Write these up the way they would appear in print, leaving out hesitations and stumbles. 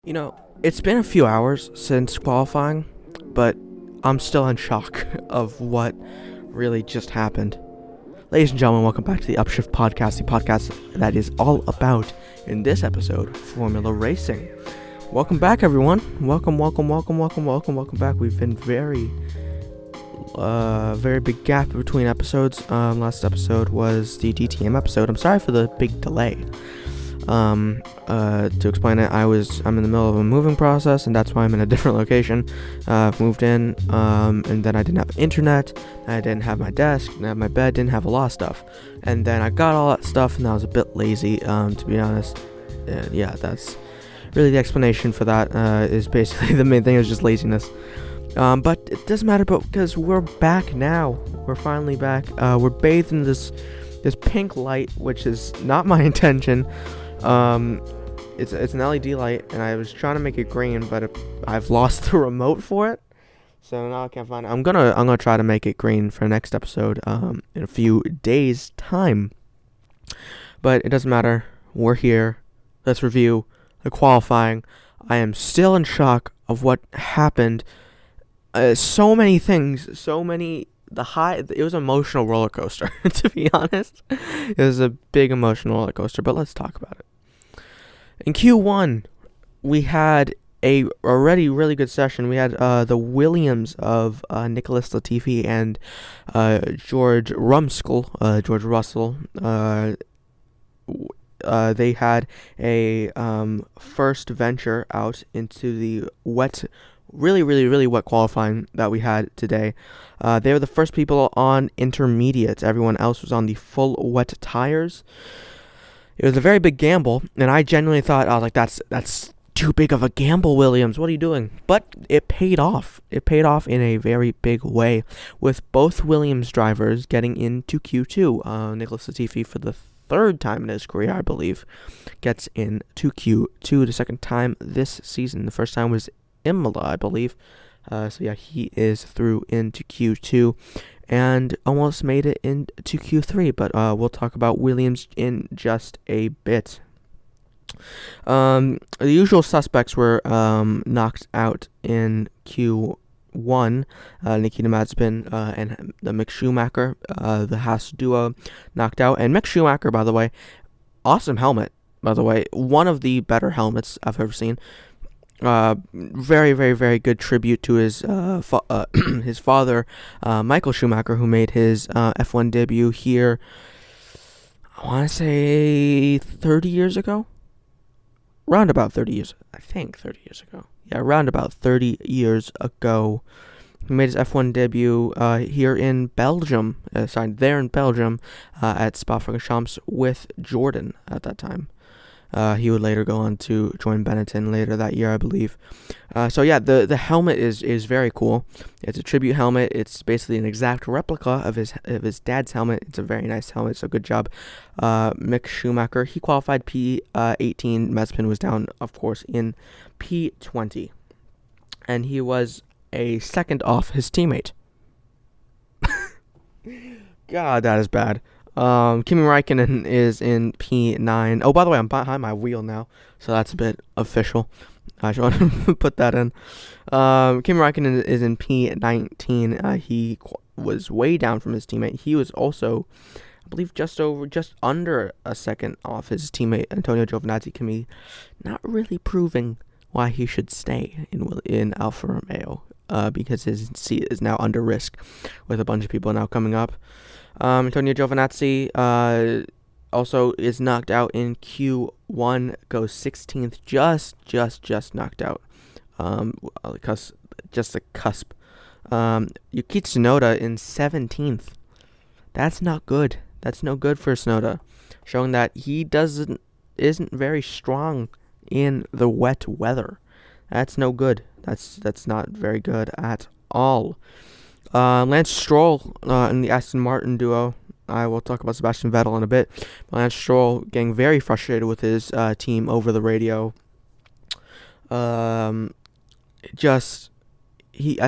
It's been a few hours since qualifying, but I'm still in shock of what really just happened. Ladies and gentlemen, welcome back to the Upshift Podcast, the podcast that is all about, in this episode, Formula Racing. Welcome back, everyone. Welcome back. We've been very big gap between episodes. Last episode was the DTM episode. I'm sorry for the big delay. To explain it, I'm in the middle of a moving process, and that's why I'm in a different location. Moved in, and then I didn't have internet, I didn't have my desk, didn't have my bed, didn't have a lot of stuff. And then I got all that stuff, and I was a bit lazy, to be honest. Yeah, that's really the explanation for that, is basically the main thing is just laziness. But it doesn't matter, because we're back now. We're finally back. We're bathed in this pink light, which is not my intention. It's an LED light, and I was trying to make it green, but I've lost the remote for it, so now I can't find it. I'm gonna try to make it green for next episode, in a few days' time. But it doesn't matter. We're here. Let's review the qualifying. I am still in shock of what happened. So many things. It was an emotional roller coaster, to be honest. It was a big emotional roller coaster, but let's talk about it. In Q1, we had a already really good session. We had the Williams of Nicholas Latifi and George Russell. They had a first venture out into the really wet qualifying that we had today. They were the first people on intermediates. Everyone else was on the full wet tires. It was a very big gamble, and I genuinely thought, I was like, that's too big of a gamble, Williams. What are you doing? But it paid off. It paid off in a very big way, with both Williams drivers getting into Q2. Nicholas Latifi, for the third time in his career, I believe, gets into Q2 the second time this season. The first time was Imola, I believe. So yeah, he is through into Q2 and almost made it into Q3, but we'll talk about Williams in just a bit. The usual suspects were knocked out in Q1. Nikita Mazepin and the Mick Schumacher, the Haas duo, knocked out. And Mick Schumacher, by the way, awesome helmet, by the way. One of the better helmets I've ever seen. Very good tribute to his his father, Michael Schumacher, who made his F1 debut here, I want to say 30 years ago? Round about 30 years, I think 30 years ago. Yeah, around about 30 years ago. He made his F1 debut here in Belgium, at Spa-Francorchamps with Jordan at that time. He would later go on to join Benetton later that year, I believe. So yeah, the helmet is very cool. It's a tribute helmet. It's basically an exact replica of his dad's helmet. It's a very nice helmet, so good job. Mick Schumacher, he qualified P18. Mazepin was down, of course, in P20. And he was a second off his teammate. God, that is bad. Kimi Räikkönen is in P9. Oh, by the way, I'm behind my wheel now, so that's a bit official. I just want to put that in. Kimi Räikkönen is in P19. He was way down from his teammate. He was also, I believe, just under a second off his teammate Antonio Giovinazzi. Kimi not really proving why he should stay in Alfa Romeo, because his seat is now under risk with a bunch of people now coming up. Antonio Giovinazzi also is knocked out in Q1, goes 16th, just knocked out, just a cusp. Yuki Tsunoda in 17th. That's not good. That's no good for Tsunoda, showing that he isn't very strong in the wet weather. That's no good. That's not very good at all. Lance Stroll in the Aston Martin duo. I will talk about Sebastian Vettel in a bit. Lance Stroll getting very frustrated with his team over the radio. I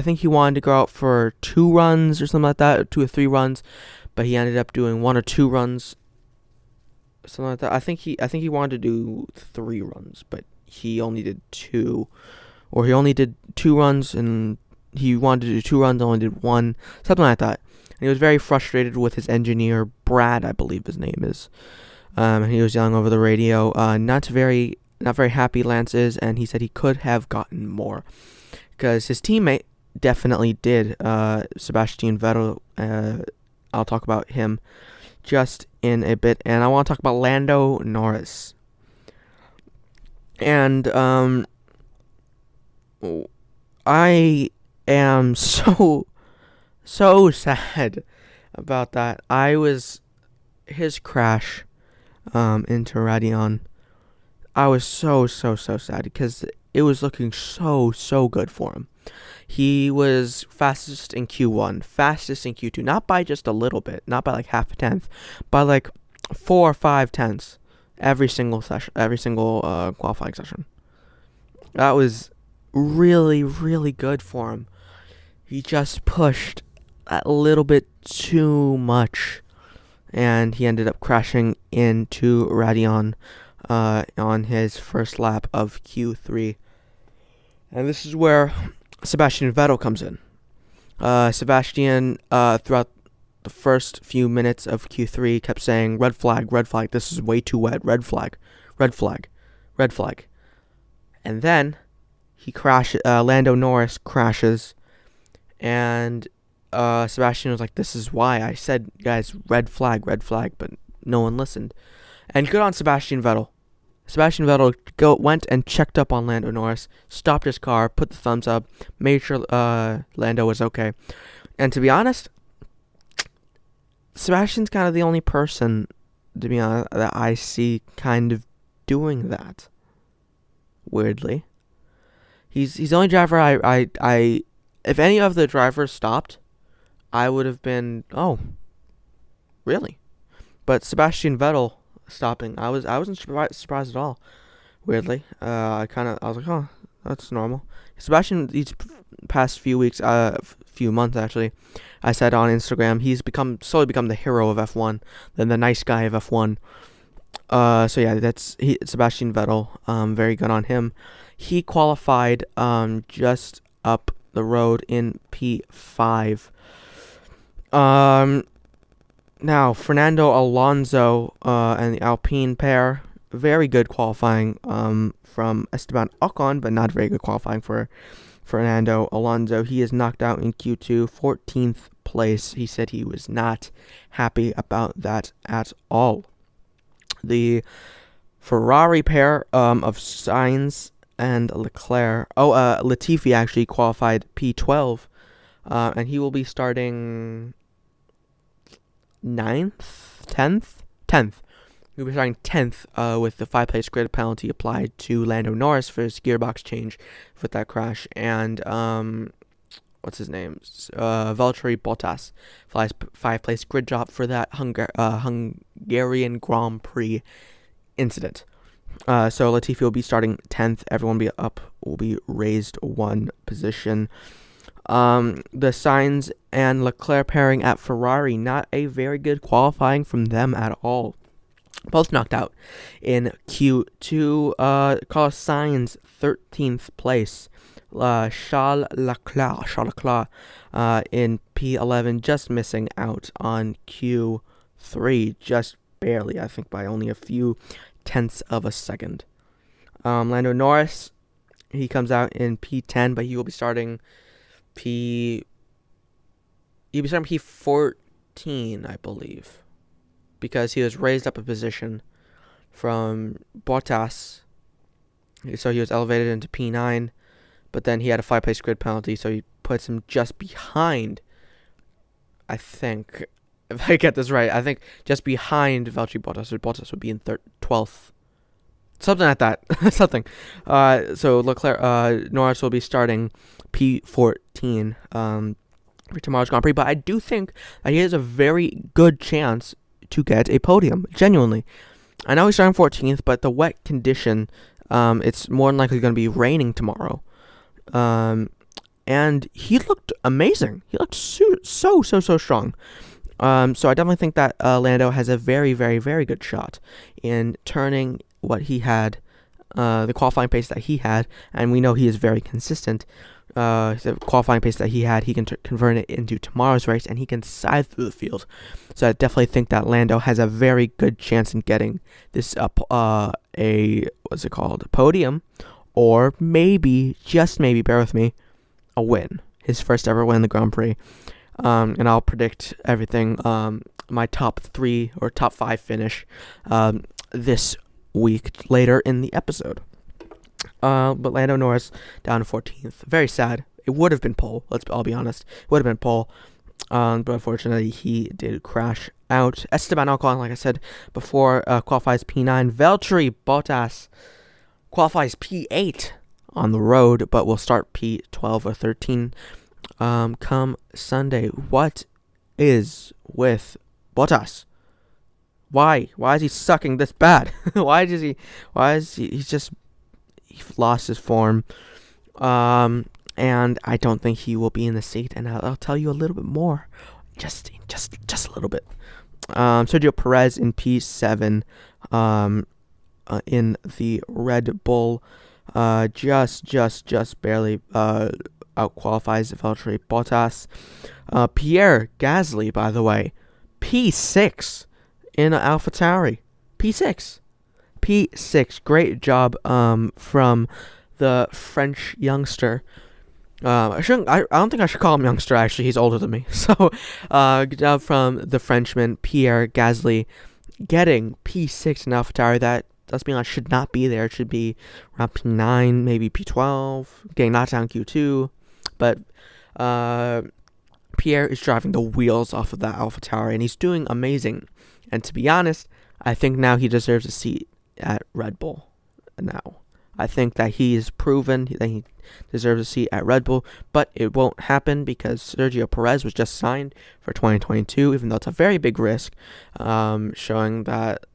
think he wanted to go out for 2 runs or something like that, 2 or 3 runs, but he ended up doing 1 or 2 runs, something like that. I think he wanted to do 3 runs, but he only did 2, or he only did 2 runs, and he wanted to do 2 runs, only did 1, something like that. And he was very frustrated with his engineer, Brad, I believe his name is. And he was yelling over the radio. Not very happy Lance is, and he said he could have gotten more, because his teammate definitely did. Sebastian Vettel. I'll talk about him just in a bit, and I want to talk about Lando Norris. And I am so sad about that. His crash into Radion. I was so sad, because it was looking so good for him. He was fastest in Q1, fastest in Q2, not by just a little bit, not by like half a tenth, by like 4 or 5 tenths every single session, every single qualifying session. That was really good for him. He just pushed a little bit too much, and he ended up crashing into Radion on his first lap of Q3. And this is where Sebastian Vettel comes in. Sebastian, throughout the first few minutes of Q3, kept saying, red flag, this is way too wet, red flag. And then Lando Norris crashes, and Sebastian was like, this is why I said, guys, red flag, but no one listened. And good on Sebastian Vettel. Sebastian Vettel went and checked up on Lando Norris, stopped his car, put the thumbs up, made sure Lando was okay. And to be honest, Sebastian's kind of the only person, to be honest, that I see kind of doing that. Weirdly, he's the only driver I if any of the drivers stopped, I would have been, oh, really? But Sebastian Vettel stopping, I wasn't surprised at all. Weirdly, I was like, oh, that's normal. Sebastian, these past few months actually, I said on Instagram, he's slowly become the hero of F1, then the nice guy of F1. So yeah, that's Sebastian Vettel. Very good on him. He qualified just up the road in P5. Now, Fernando Alonso and the Alpine pair, very good qualifying from Esteban Ocon, but not very good qualifying for Fernando Alonso. He is knocked out in Q2, 14th place. He said he was not happy about that at all. The Ferrari pair of Sainz and Leclerc. Latifi actually qualified P12, and he will be starting 10th. He'll be starting 10th with the 5-place grid penalty applied to Lando Norris for his gearbox change with that crash. And what's his name? Valtteri Bottas flies 5-place grid drop for that Hungarian Grand Prix incident. So Latifi will be starting 10th. Everyone will be raised 1 position. The Sainz and Leclerc pairing at Ferrari, not a very good qualifying from them at all. Both knocked out in Q2. Carlos Sainz, 13th place. Charles Leclerc in P11, just missing out on Q3, just barely, I think by only a few tenths of a second. Lando Norris, he comes out in P10, but he will be starting P14, I believe, because he was raised up a position from Bottas, so he was elevated into P9, but then he had a 5-place grid penalty, so he puts him just behind, I think, if I get this right, I think just behind Valtteri Bottas, so Bottas would be in 12th. Something like that. Something. So Leclerc, Norris will be starting P14 for tomorrow's Grand Prix. But I do think that he has a very good chance to get a podium. Genuinely. I know he's starting 14th, but the wet condition, it's more than likely going to be raining tomorrow. And he looked amazing. He looked so strong. So I definitely think that Lando has a very, very, very good shot in turning what he had the qualifying pace that he had, and we know he is very consistent. The qualifying pace that he had, he can convert it into tomorrow's race, and he can scythe through the field. So I definitely think that Lando has a very good chance in getting this up podium, or maybe, just maybe, bear with me, a win. His first ever win in the Grand Prix. And I'll predict everything, my top 3 or top 5 finish this week later in the episode. But Lando Norris down to 14th. Very sad. It would have been pole. I'll be honest. It would have been pole. But unfortunately, he did crash out. Esteban Ocon, like I said before, qualifies P9. Valtteri Bottas qualifies P8 on the road, but will start P12 or 13 come Sunday. What is with Bottas? Why is he sucking this bad? He's lost his form. And I don't think he will be in the seat, and I'll tell you a little bit more. Just a little bit. Sergio Perez in P7 in the Red Bull, just barely outqualifies Valtteri Bottas. Pierre Gasly, by the way, P6 in AlphaTauri. P6. Great job from the French youngster. I don't think I should call him youngster, actually. He's older than me. So, good job from the Frenchman, Pierre Gasly, getting P6 in AlphaTauri. That, let's be honest, should not be there. It should be around P9, maybe P12, getting knocked down Q2. But Pierre is driving the wheels off of that AlphaTauri, and he's doing amazing. And to be honest, I think now he deserves a seat at Red Bull. Now, I think that he is proven that he deserves a seat at Red Bull, but it won't happen because Sergio Perez was just signed for 2022, even though it's a very big risk, showing that,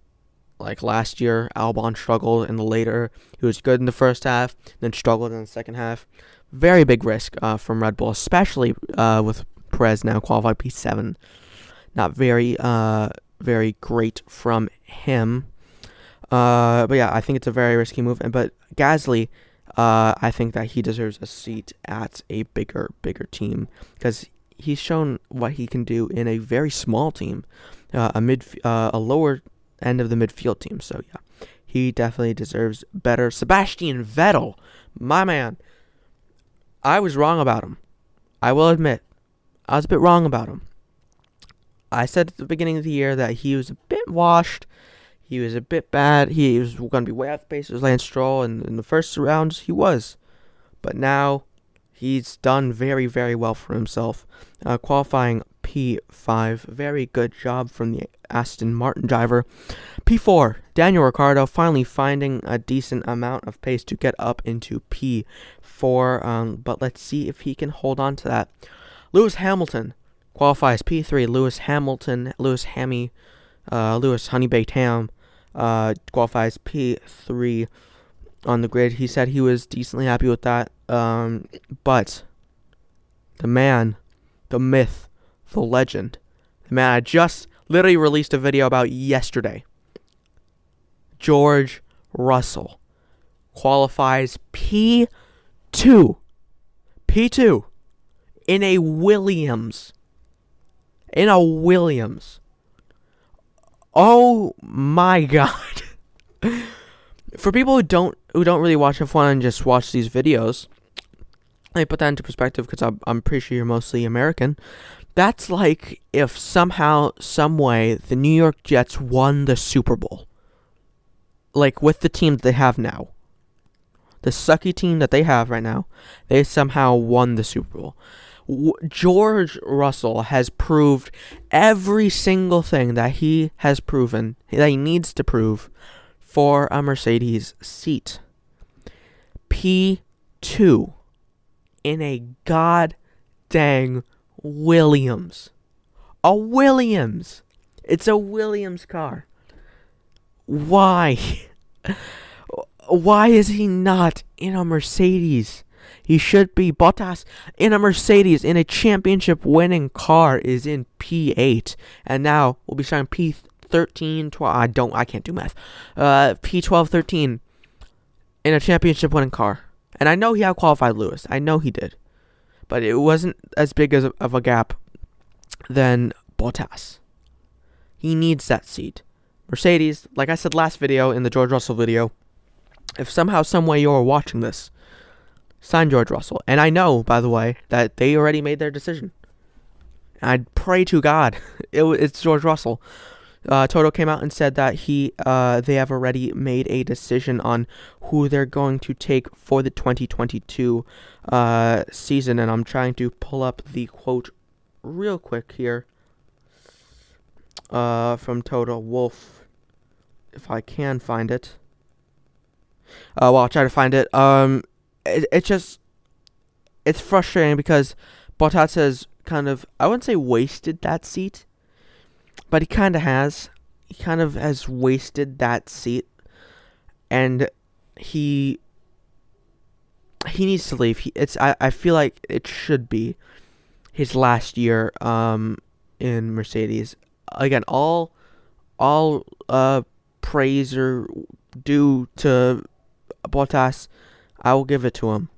like last year, Albon struggled in the later. He was good in the first half, then struggled in the second half. Very big risk from Red Bull, especially with Perez now qualified P7. Not very great from him. But yeah, I think it's a very risky move. But Gasly, I think that he deserves a seat at a bigger team because he's shown what he can do in a very small team, a lower end of the midfield team. So yeah, he definitely deserves better. Sebastian Vettel, my man. I was wrong about him. I will admit, I was a bit wrong about him. I said at the beginning of the year that he was a bit washed. He was a bit bad. He was going to be way out the pace. It was Lance Stroll, and in the first rounds, he was. But now, he's done very, very well for himself. Qualifying P5. Very good job from the Aston Martin driver. P4. Daniel Ricciardo finally finding a decent amount of pace to get up into P4. But let's see if he can hold on to that. Lewis Hamilton qualifies P3. Lewis Honeybaked Ham qualifies P3 on the grid. He said he was decently happy with that. But the man, the myth, the legend, the man I just literally released a video about yesterday, George Russell, qualifies P2 in a Williams. Oh my god. For people who don't really watch F1 and just watch these videos, let me put that into perspective because I'm pretty sure you're mostly American. That's like if somehow, some way, the New York Jets won the Super Bowl. Like with the team that they have now. The sucky team that they have right now, they somehow won the Super Bowl. George Russell has proved every single thing that he has proven, that he needs to prove for a Mercedes seat. P2 in a god dang Williams. A Williams. It's a Williams car. Why? Why is he not in a Mercedes? He should be. Bottas in a Mercedes, in a championship winning car, is in P8. And now we'll be starting P13, 12. I can't do math. P12, 13. in a championship-winning car. And I know he outqualified Lewis. I know he did. But it wasn't as big of a gap than Bottas. He needs that seat. Mercedes, like I said last video in the George Russell video, if somehow, some way you're watching this, sign George Russell. And I know, by the way, that they already made their decision. I pray to God it's George Russell. Toto came out and said that they have already made a decision on who they're going to take for the 2022 season. And I'm trying to pull up the quote real quick here from Toto Wolff, if I can find it. Well, I'll try to find it. It's frustrating because Bottas has kind of, I wouldn't say wasted that seat, but he kind of has. He kind of has wasted that seat, and he needs to leave. I feel like it should be his last year in Mercedes. Again, all praise or due to Bottas. I will give it to him.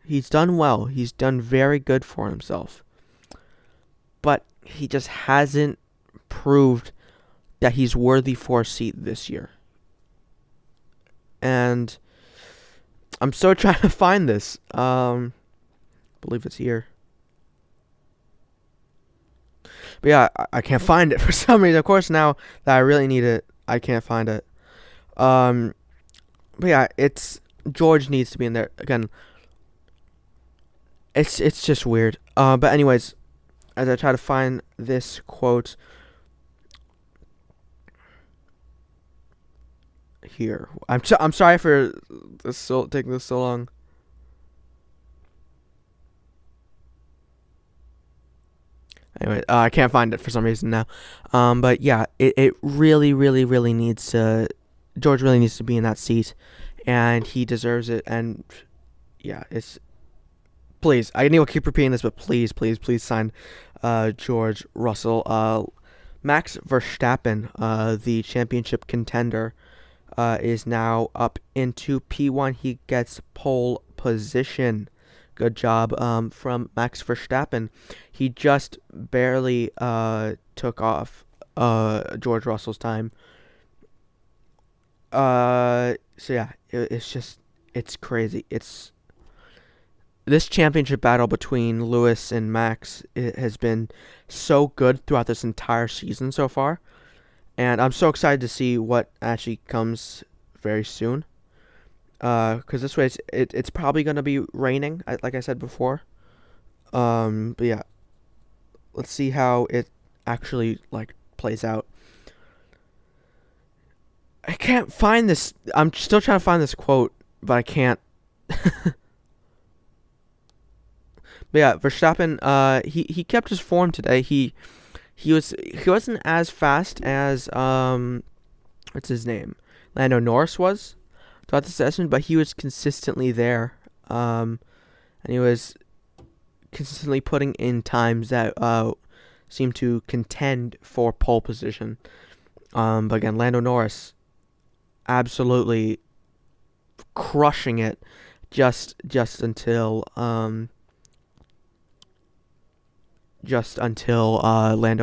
He's done well. He's done very good for himself. But he just hasn't proved that he's worthy for a seat this year. And I'm still trying to find this. I believe it's here. But yeah, I can't find it for some reason. Of course, now that I really need it, I can't find it. But yeah, George needs to be in there. Again, it's just weird. But anyways, as I try to find this quote here, I'm sorry for this taking this so long. Anyway, I can't find it for some reason now. But yeah, it really, really, really needs to. George really needs to be in that seat, and he deserves it. And yeah, please. I know I keep repeating this, but please, please, please sign George Russell. Max Verstappen, the championship contender, is now up into P1. He gets pole position. Good job from Max Verstappen. He just barely took off George Russell's time. So yeah, it's crazy. This championship battle between Lewis and Max, it has been so good throughout this entire season so far. And I'm so excited to see what actually comes very soon. Because this way it's probably going to be raining, like I said before. But yeah, let's see how it actually plays out. I can't find this. I'm still trying to find this quote, but I can't. But yeah, Verstappen, he kept his form today. He wasn't as fast as what's his name, Lando Norris was throughout the session, but he was consistently there, and he was consistently putting in times that seemed to contend for pole position. But again, Lando Norris absolutely crushing it just until Lando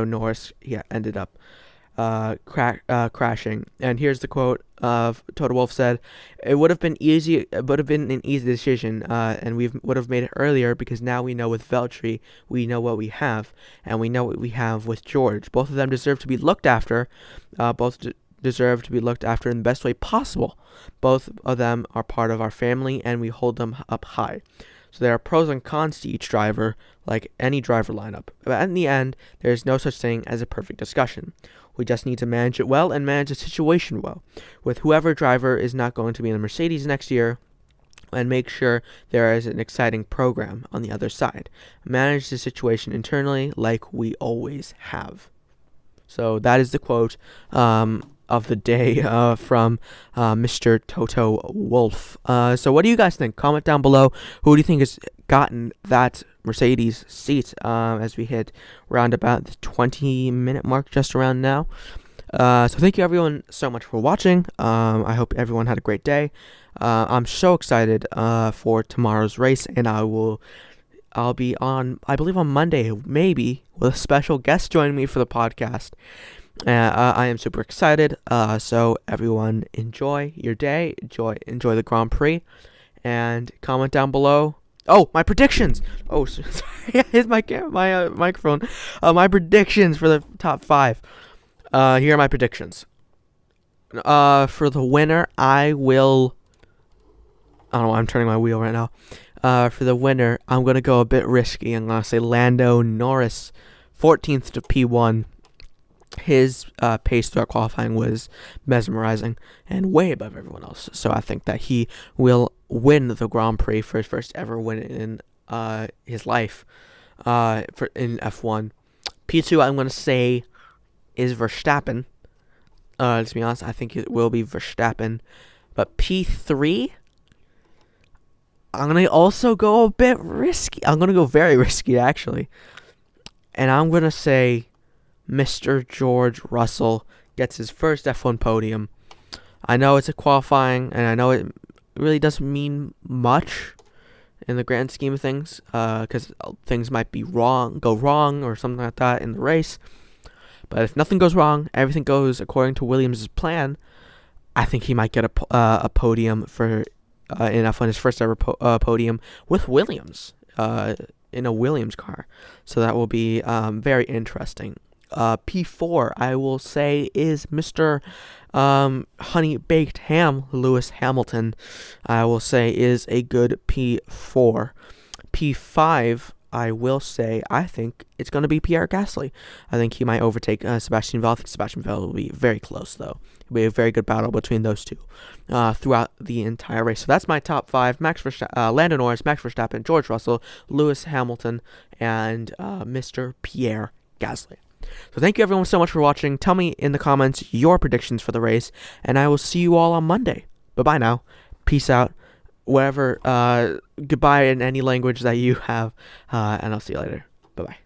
Norris ended up crashing. And here's the quote of Toto Wolff said, "It would have been an easy decision, and we would have made it earlier because now we know with Valtteri, we know what we have, and we know what we have with George. Both of them deserve to be looked after. Deserve to be looked after in the best way possible. Both of them are part of our family, and we hold them up high. So there are pros and cons to each driver, like any driver lineup. But in the end, there is no such thing as a perfect discussion. We just need to manage it well and manage the situation well, with whoever driver is not going to be in the Mercedes next year, and make sure there is an exciting program on the other side. Manage the situation internally like we always have." So that is the quote of the day from Mr. Toto Wolff. So what do you guys think? Comment down below. Who do you think has gotten that Mercedes seat as we hit around about the 20-minute mark, just around now? So thank you everyone so much for watching. I hope everyone had a great day. I'm so excited for tomorrow's race, and I'll be on, I believe on Monday, maybe, with a special guest joining me for the podcast. I am super excited. So everyone, enjoy your day. Enjoy the Grand Prix, and comment down below. Oh, my predictions. Oh, sorry. Here's my microphone. My predictions for the top 5. Here are my predictions. For the winner, I don't know why I'm turning my wheel right now. For the winner, I'm going to go a bit risky. I'm going to say Lando Norris, 14th to P1. His pace throughout qualifying was mesmerizing and way above everyone else. So I think that he will win the Grand Prix for his first ever win in his life in F1. P2, I'm going to say, is Verstappen. To be honest, I think it will be Verstappen. But P3, I'm going to also go a bit risky. I'm going to go very risky, actually. And I'm going to say Mr. George Russell gets his first F1 podium. I know it's a qualifying, and I know it really doesn't mean much in the grand scheme of things, because things might go wrong or something like that in the race. But if nothing goes wrong, everything goes according to Williams' plan, I think he might get a podium for in F1, his first ever podium with Williams in a Williams car. So that will be very interesting. P4, I will say, is Mr. Honey Baked Ham, Lewis Hamilton. I will say is a good P4. P5, I will say, I think it's going to be Pierre Gasly. I think he might overtake Sebastian Vettel. I think Sebastian Vettel will be very close, though. It'll be a very good battle between those two throughout the entire race. So that's my top 5. Lando Norris, Max Verstappen, George Russell, Lewis Hamilton, and Mr. Pierre Gasly. So thank you everyone so much for watching. Tell me in the comments your predictions for the race, and I will see you all on Monday. Bye-bye now. Peace out. Whatever, goodbye in any language that you have, and I'll see you later. Bye-bye.